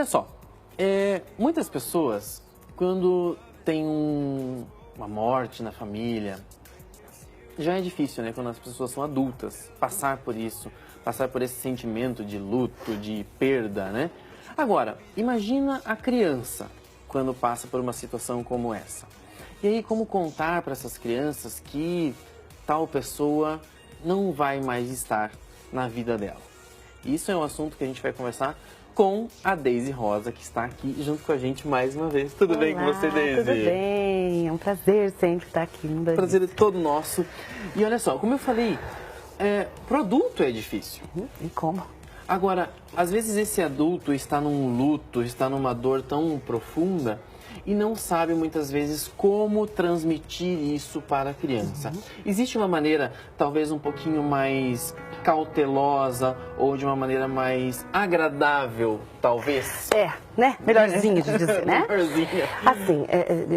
olha só, muitas pessoas, quando tem uma morte na família, já é difícil, né? Quando as pessoas são adultas, passar por isso, passar por esse sentimento de luto, de perda, né? Agora, imagina a criança quando passa por uma situação como essa. E aí, como contar para essas crianças que tal pessoa não vai mais estar na vida dela? Isso é um assunto que a gente vai conversar com a Deise Rosa, que está aqui junto com a gente mais uma vez. Tudo bem com você, Deise? Tudo bem, é um prazer sempre estar aqui no Brasil. Prazer é todo nosso. E olha só, como eu falei, pro adulto é difícil. E como? Agora, às vezes esse adulto está num luto, está numa dor tão profunda e não sabe muitas vezes como transmitir isso para a criança. Existe uma maneira talvez um pouquinho mais cautelosa ou de uma maneira mais agradável, talvez? Né? Melhorzinho de dizer, né? Melhorzinho. Assim,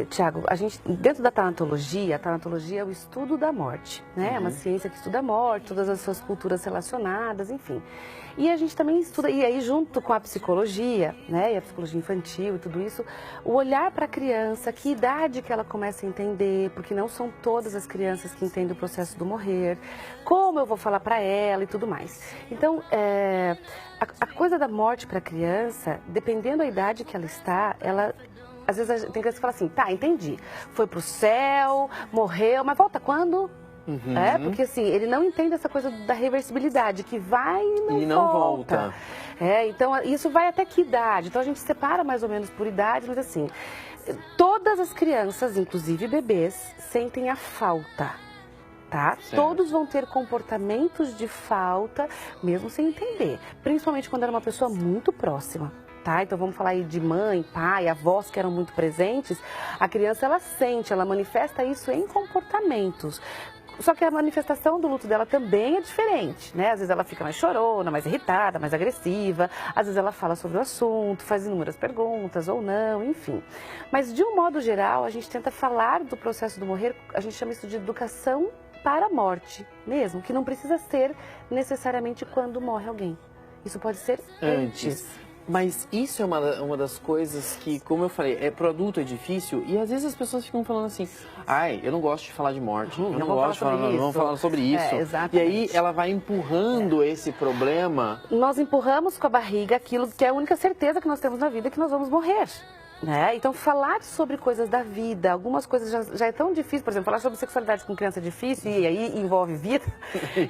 Tiago, a gente, dentro da tanatologia, a tanatologia é o estudo da morte, né? É uma ciência que estuda a morte, todas as suas culturas relacionadas, enfim. E a gente também estuda, e aí junto com a psicologia, né, e a psicologia infantil e tudo isso, o olhar para a criança, que idade que ela começa a entender, porque não são todas as crianças que entendem o processo do morrer, como eu vou falar para ela e tudo mais. Então, a coisa da morte para a criança, dependendo da idade que ela está, ela... Às vezes tem criança que fala assim, tá, entendi, foi pro céu, morreu, mas volta quando? Porque assim, ele não entende essa coisa da reversibilidade, que vai e não volta. Então isso vai até que idade? Então a gente separa mais ou menos por idade, mas assim, todas as crianças, inclusive bebês, sentem a falta. Tá? Todos vão ter comportamentos de falta, mesmo sem entender. Principalmente quando era uma pessoa muito próxima. Tá? Então vamos falar aí de mãe, pai, avós que eram muito presentes. A criança, ela sente, ela manifesta isso em comportamentos. Só que a manifestação do luto dela também é diferente, né? Às vezes ela fica mais chorona, mais irritada, mais agressiva. Às vezes ela fala sobre o assunto, faz inúmeras perguntas ou não, enfim. Mas de um modo geral, a gente tenta falar do processo do morrer, a gente chama isso de educação para a morte mesmo, que não precisa ser necessariamente quando morre alguém. Isso pode ser antes. Mas isso é uma das coisas que, como eu falei, pro adulto é difícil e às vezes as pessoas ficam falando assim, ai, eu não gosto de falar de morte, eu não gosto de falar, não vamos falar sobre isso. E aí ela vai empurrando esse problema. Nós empurramos com a barriga aquilo que é a única certeza que nós temos na vida, que nós vamos morrer. Né? Então, falar sobre coisas da vida, algumas coisas já é tão difícil, por exemplo, falar sobre sexualidade com criança é difícil e aí envolve vida.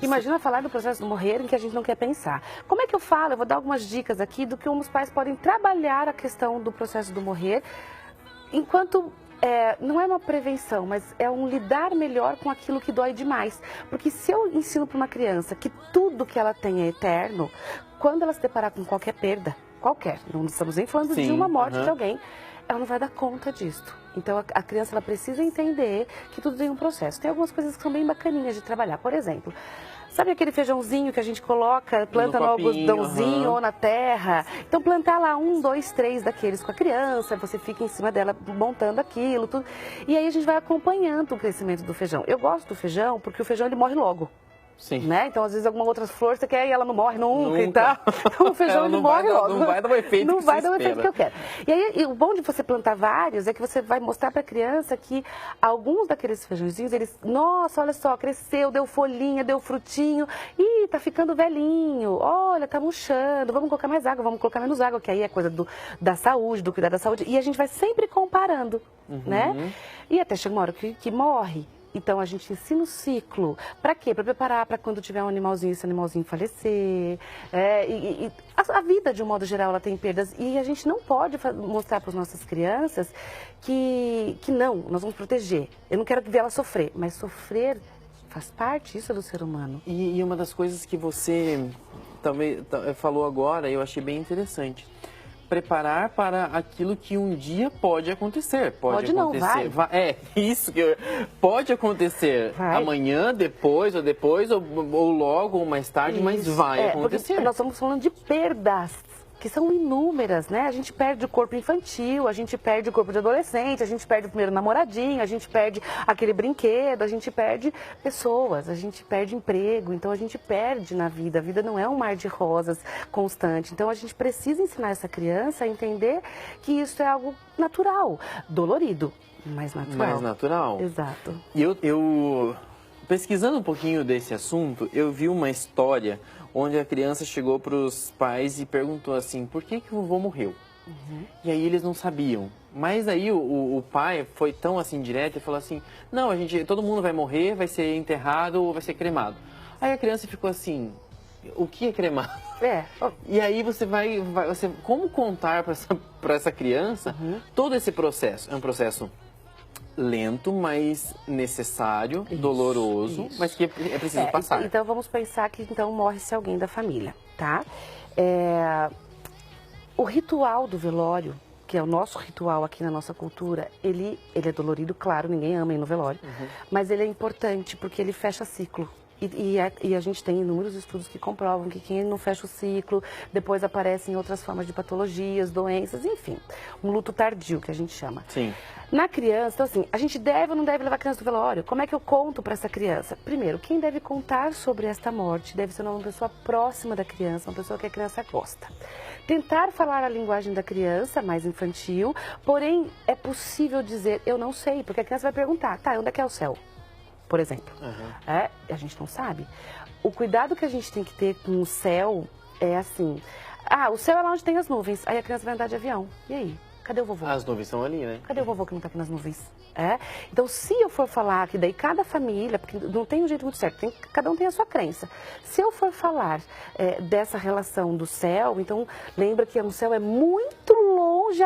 Imagina falar do processo do morrer em que a gente não quer pensar. Como é que eu falo? Eu vou dar algumas dicas aqui do que os pais podem trabalhar a questão do processo do morrer, enquanto não é uma prevenção, mas é um lidar melhor com aquilo que dói demais. Porque se eu ensino para uma criança que tudo que ela tem é eterno, quando ela se deparar com qualquer perda, não estamos nem falando de uma morte de alguém, ela não vai dar conta disso. Então a criança ela precisa entender que tudo tem um processo. Tem algumas coisas que são bem bacaninhas de trabalhar. Por exemplo, sabe aquele feijãozinho que a gente coloca, planta no algodãozinho ou na terra? Então plantar lá 1, 2, 3 daqueles com a criança, você fica em cima dela montando aquilo, tudo. E aí a gente vai acompanhando o crescimento do feijão. Eu gosto do feijão porque o feijão ele morre logo. Né? Então, às vezes, alguma outra flor você quer e ela não morre nunca. E tal. Então, o feijão ele morre logo. Não vai dar o efeito não vai dar o efeito que eu quero. E aí, o bom de você plantar vários é que você vai mostrar para a criança que alguns daqueles feijãozinhos, eles, nossa, olha só, cresceu, deu folhinha, deu frutinho, ih, tá ficando velhinho, olha, tá murchando, vamos colocar mais água, vamos colocar menos água, que aí é coisa da saúde, do cuidar da saúde. E a gente vai sempre comparando, né? E até chega uma hora que morre. Então, a gente ensina o ciclo. Para quê? Para preparar para quando tiver um animalzinho, esse animalzinho falecer. A vida, de um modo geral, ela tem perdas. E a gente não pode mostrar para as nossas crianças que não, nós vamos proteger. Eu não quero ver ela sofrer, mas sofrer faz parte, isso é do ser humano. E uma das coisas que você também falou agora, eu achei bem interessante. Preparar para aquilo que um dia pode acontecer. Pode não, vai. Isso que pode acontecer amanhã, depois, ou logo, ou mais tarde, mas vai acontecer. Nós estamos falando de perdas, que são inúmeras, né? A gente perde o corpo infantil, a gente perde o corpo de adolescente, a gente perde o primeiro namoradinho, a gente perde aquele brinquedo, a gente perde pessoas, a gente perde emprego, então a gente perde na vida. A vida não é um mar de rosas constante. Então a gente precisa ensinar essa criança a entender que isso é algo natural, dolorido, mas natural. Mais natural. Exato. E eu pesquisando um pouquinho desse assunto, eu vi uma história onde a criança chegou para os pais e perguntou assim, por que o vovô morreu? E aí eles não sabiam. Mas aí o pai foi tão assim direto e falou assim, não, todo mundo vai morrer, vai ser enterrado ou vai ser cremado. Aí a criança ficou assim, o que é cremado? E aí como contar para essa criança todo esse processo? É um processo lento, mas necessário, doloroso, mas que é preciso passar. Então vamos pensar que então morre-se alguém da família, tá? O ritual do velório, que é o nosso ritual aqui na nossa cultura, ele é dolorido, claro, ninguém ama ir no velório, mas ele é importante porque ele fecha ciclo. E a gente tem inúmeros estudos que comprovam que quem não fecha o ciclo, depois aparecem outras formas de patologias, doenças, enfim. Um luto tardio, que a gente chama. Sim. Na criança, então assim, a gente deve ou não deve levar a criança do velório? Como é que eu conto para essa criança? Primeiro, quem deve contar sobre esta morte deve ser uma pessoa próxima da criança, uma pessoa que a criança gosta. Tentar falar a linguagem da criança, mais infantil, porém é possível dizer, eu não sei, porque a criança vai perguntar, tá, onde é que é o céu? Por exemplo, a gente não sabe. O cuidado que a gente tem que ter com o céu é assim, o céu é lá onde tem as nuvens, aí a criança vai andar de avião, e aí? Cadê o vovô? As nuvens estão ali, né? Cadê o vovô que não está aqui nas nuvens? Então, se eu for falar que daí cada família, porque não tem um jeito muito certo, cada um tem a sua crença. Se eu for falar dessa relação do céu, então lembra que o céu é muito longe,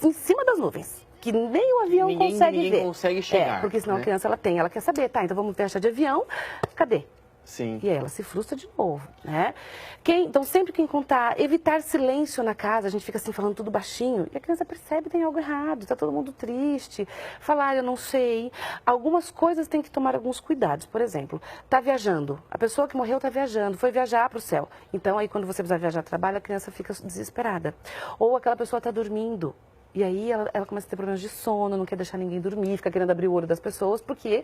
em cima das nuvens. Que nem o avião consegue ver. Ninguém consegue chegar. Porque senão a criança ela quer saber, tá, então vamos viajar de avião, cadê? Sim. E aí ela se frustra de novo, né? Então sempre quem contar, evitar silêncio na casa, a gente fica assim falando tudo baixinho, e a criança percebe que tem algo errado, tá todo mundo triste, falar eu não sei. Algumas coisas tem que tomar alguns cuidados, por exemplo, tá viajando, a pessoa que morreu tá viajando, foi viajar para o céu. Então aí quando você precisa viajar a trabalho, a criança fica desesperada. Ou aquela pessoa tá dormindo. E aí ela começa a ter problemas de sono, não quer deixar ninguém dormir, fica querendo abrir o olho das pessoas, porque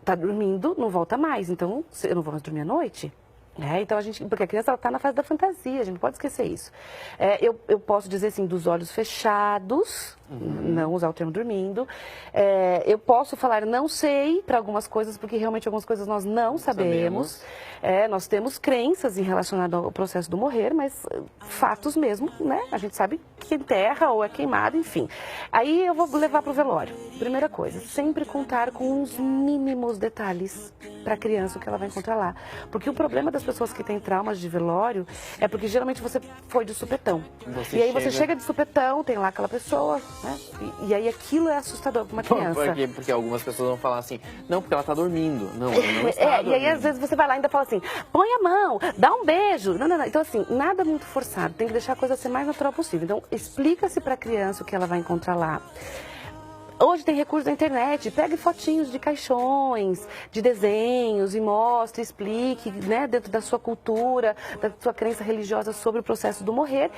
tá dormindo, não volta mais. Então, eu não vou mais dormir à noite. Então porque a criança está na fase da fantasia, a gente não pode esquecer isso. Eu posso dizer assim, dos olhos fechados, não usar o termo dormindo. Eu posso falar não sei para algumas coisas, porque realmente algumas coisas nós não sabemos. Nós temos crenças em relação ao processo do morrer, mas fatos mesmo, né? A gente sabe que enterra ou é queimado, enfim. Aí eu vou levar para o velório. Primeira coisa, sempre contar com os mínimos detalhes para a criança o que ela vai encontrar lá. Porque o problema das pessoas que têm traumas de velório é porque geralmente você foi de supetão. Você chega de supetão, tem lá aquela pessoa, né? E aí aquilo é assustador para uma criança. Porque algumas pessoas vão falar assim, não, porque ela está dormindo. Não, ela não está dormindo. E aí às vezes você vai lá e ainda fala assim, põe a mão, dá um beijo. Não. Então assim, nada muito forçado, tem que deixar a coisa ser mais natural possível. Então explica-se para a criança o que ela vai encontrar lá. Hoje tem recurso da internet, pegue fotinhos de caixões, de desenhos e mostre, explique, né, dentro da sua cultura, da sua crença religiosa sobre o processo do morrer.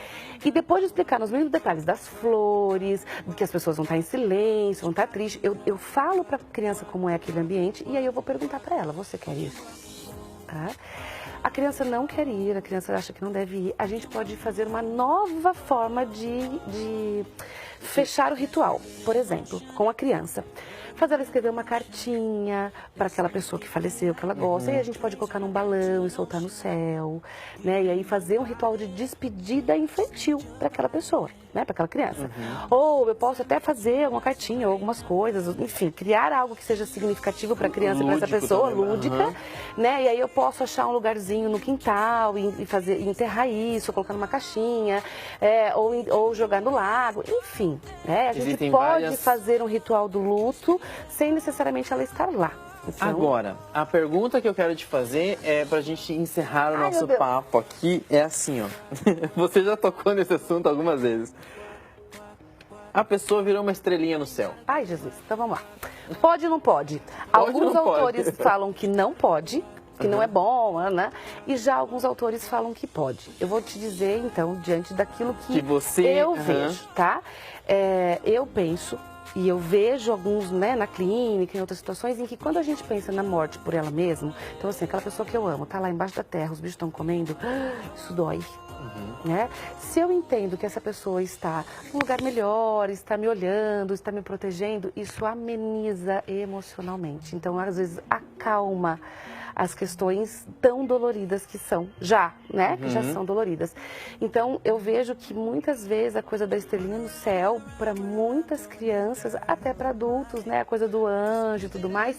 E depois de explicar nos mínimos detalhes das flores, de que as pessoas vão estar em silêncio, vão estar tristes, eu falo para a criança como é aquele ambiente e aí eu vou perguntar para ela, você quer ir? A criança não quer ir, a criança acha que não deve ir. A gente pode fazer uma nova forma de fechar o ritual, por exemplo, com a criança. Fazer ela escrever uma cartinha para aquela pessoa que faleceu, que ela gosta. E aí a gente pode colocar num balão e soltar no céu, né? E aí fazer um ritual de despedida infantil para aquela pessoa, né? Para aquela criança. Ou eu posso até fazer uma cartinha ou algumas coisas, enfim, criar algo que seja significativo para a criança, para essa pessoa, lúdica, né? E aí eu posso achar um lugarzinho no quintal e enterrar isso, colocar numa caixinha, ou jogar no lago, enfim, né? A gente pode fazer um ritual do luto sem necessariamente ela estar lá. Então... Agora, a pergunta que eu quero te fazer é pra gente encerrar o nosso papo aqui, é assim, ó. Você já tocou nesse assunto algumas vezes. A pessoa virou uma estrelinha no céu. Ai, Jesus, então vamos lá. Pode ou não pode? Alguns autores falam que não pode, que não é bom, né? E já alguns autores falam que pode. Eu vou te dizer, então, diante daquilo que eu vejo, tá? Eu penso, e eu vejo alguns, né, na clínica, em outras situações, em que quando a gente pensa na morte por ela mesma, então assim, aquela pessoa que eu amo, tá lá embaixo da terra, os bichos estão comendo, isso dói. Né? Se eu entendo que essa pessoa está num lugar melhor, está me olhando, está me protegendo, isso ameniza emocionalmente. Então, às vezes, acalma as questões tão doloridas que são, né? Que já são doloridas. Então, eu vejo que muitas vezes a coisa da estrelinha no céu, para muitas crianças, até para adultos, né? A coisa do anjo e tudo mais,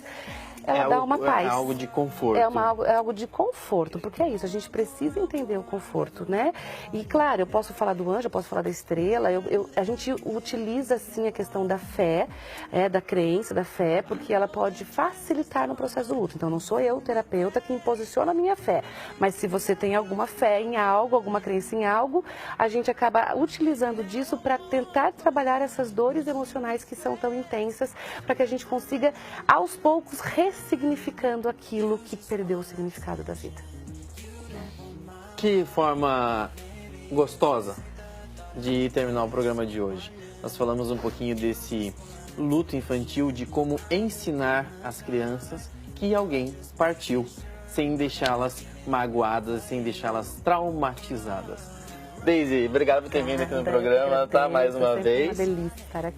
ela dá uma paz. É algo de conforto. É algo de conforto, porque é isso, a gente precisa entender o conforto, né? E claro, eu posso falar do anjo, eu posso falar da estrela, a gente utiliza sim a questão da fé, da crença, da fé, porque ela pode facilitar no processo do luto. Então não sou eu, terapeuta, quem posiciona a minha fé, mas se você tem alguma fé em algo, alguma crença em algo, a gente acaba utilizando disso para tentar trabalhar essas dores emocionais que são tão intensas, para que a gente consiga, aos poucos, ressignificando aquilo que perdeu o significado da vida. Que forma gostosa de terminar o programa de hoje. Nós falamos um pouquinho desse luto infantil, de como ensinar as crianças que alguém partiu, sem deixá-las magoadas, sem deixá-las traumatizadas. Deise, obrigado por ter vindo aqui no programa, tá? Mais uma vez. É uma delícia estar aqui.